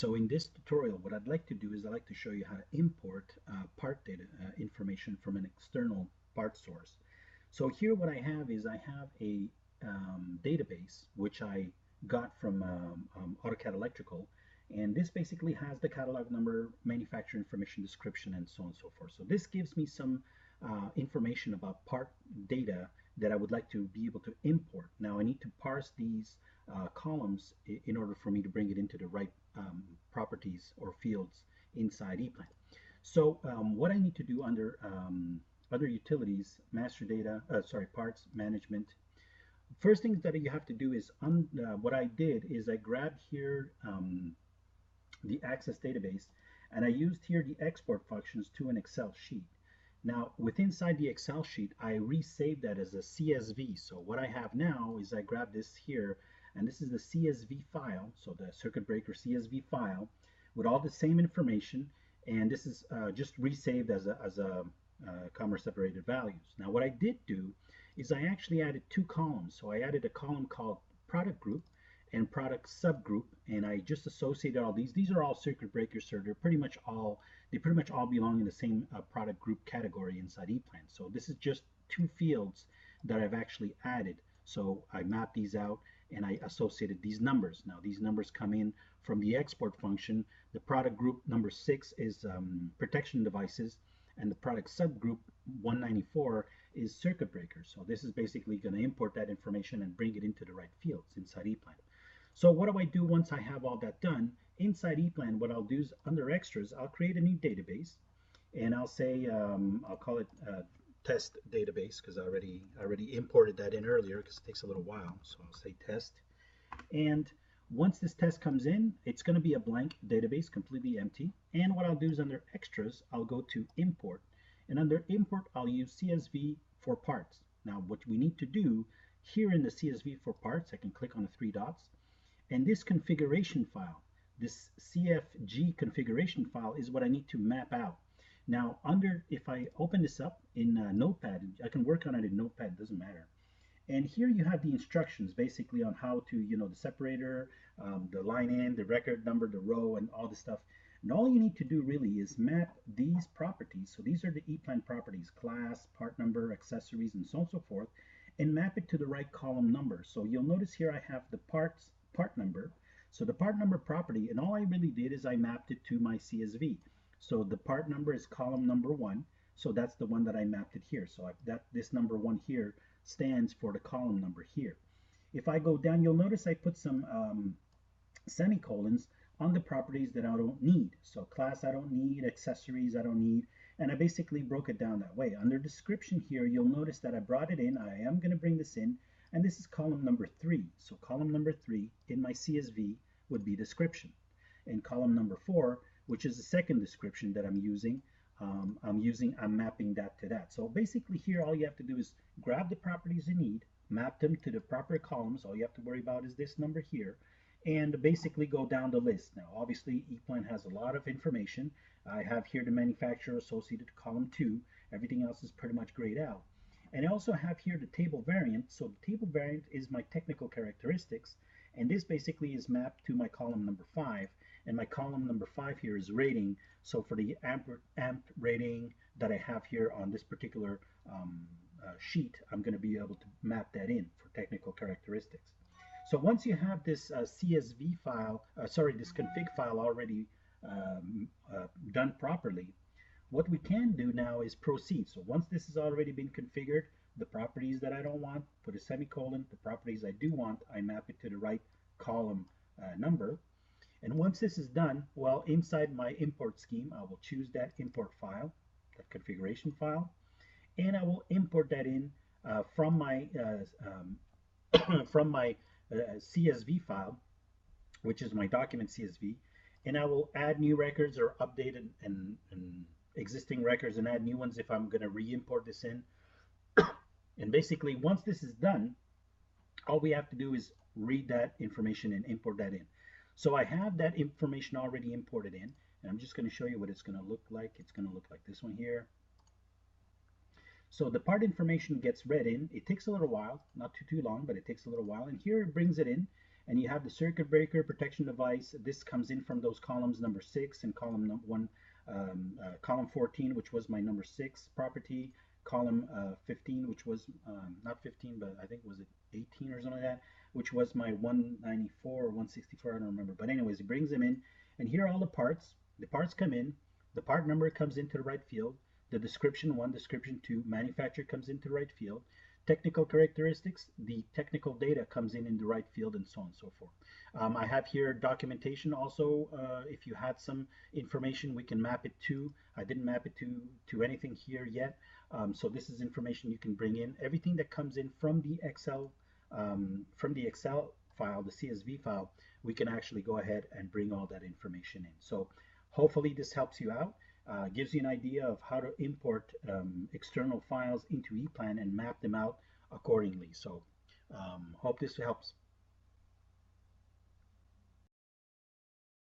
So in this tutorial, what I'd like to do is I'd like to show you how to import part data information from an external part source. So here what I have is I have a database which I got from AutoCAD Electrical, and this basically has the catalog number, manufacturer information, description, and so on and so forth. So this gives me some information about part data that I would like to be able to import. Now I need to parse these columns in order for me to bring it into the right properties or fields inside EPLAN. So what I need to do under other utilities, master data, parts management. First thing that you have to do is, what I did is I grabbed here the Access database, and I used here the export functions to an Excel sheet. Now, inside the Excel sheet, I resaved that as a CSV. So what I have now is I grab this here, and this is the CSV file, so the circuit breaker CSV file, with all the same information, and this is just resaved as a comma separated values. Now, what I did do is I actually added two columns. So I added a column called product group and product subgroup, and I just associated all these. These are all circuit breakers, so they pretty much all belong in the same product group category inside EPLAN. So this is just two fields that I've actually added. So I mapped these out and I associated these numbers. Now these numbers come in from the export function. The product group number 6 is protection devices, and the product subgroup 194 is circuit breakers. So this is basically going to import that information and bring it into the right fields inside EPLAN. So what do I do once I have all that done? Inside EPLAN, what I'll do is under extras, I'll create a new database, and I'll say, I'll call it test database, because I already imported that in earlier, because it takes a little while. So I'll say test. And once this test comes in, it's going to be a blank database, completely empty. And what I'll do is under extras, I'll go to import. And under import, I'll use CSV for parts. Now, what we need to do here in the CSV for parts, I can click on the three dots. And this configuration file, this CFG configuration file, is what I need to map out. Now, if I open this up in Notepad, I can work on it in Notepad, doesn't matter. And here you have the instructions basically on how to, the separator, the line in, the record number, the row, and all this stuff. And all you need to do really is map these properties. So these are the EPLAN properties: class, part number, accessories, and so on and so forth, and map it to the right column number. So you'll notice here I have the part number. So the part number property, and all I really did is I mapped it to my CSV. So the part number is column number 1. So that's the one that I mapped it here. So this number 1 here stands for the column number here. If I go down, you'll notice I put some semicolons on the properties that I don't need. So class I don't need, accessories I don't need, and I basically broke it down that way. Under description here, you'll notice that I brought it in. I am going to bring this in, and this is column number 3. So column number 3 in my CSV would be description. And column number 4, which is the second description that I'm using, I'm mapping that to that. So basically here all you have to do is grab the properties you need, map them to the proper columns. All you have to worry about is this number here, and basically go down the list. Now obviously EPLAN has a lot of information. I have here the manufacturer associated to column 2. Everything else is pretty much grayed out. And I also have here the table variant. So the table variant is my technical characteristics, and this basically is mapped to my column number 5. And my column number 5 here is rating. So for the amp rating that I have here on this particular sheet, I'm going to be able to map that in for technical characteristics. So once you have this CSV file, this config file already done properly, what we can do now is proceed. So once this has already been configured, the properties that I don't want, put a semicolon. The properties I do want, I map it to the right column number. And once this is done, well, inside my import scheme, I will choose that import file, that configuration file, and I will import that in from my CSV file, which is my document CSV, and I will add new records or update and existing records and add new ones if I'm going to re-import this in. And basically, once this is done, all we have to do is read that information and import that in. So I have that information already imported in, and I'm just going to show you what it's going to look like. It's going to look like this one here. So the part information gets read in. It takes a little while, not too long, but it takes a little while. And here it brings it in, and you have the circuit breaker, protection device. This comes in from those columns number 6 and column 14, which was my number 6 property, column 15, which was not 15, but I think was it 18 or something like that, which was my 194 or 164, I don't remember. But anyways, it brings them in, and here are all the parts. The parts come in, the part number comes into the right field, the description 1, description 2, manufacturer comes into the right field, technical characteristics, the technical data comes in the right field, and so on and so forth. I have here documentation also. If you had some information, we can map it to. I didn't map it to anything here yet. So this is information you can bring in. Everything that comes in from the Excel file, the CSV file, we can actually go ahead and bring all that information in. So hopefully this helps you out. Gives you an idea of how to import external files into EPLAN and map them out accordingly. So hope this helps.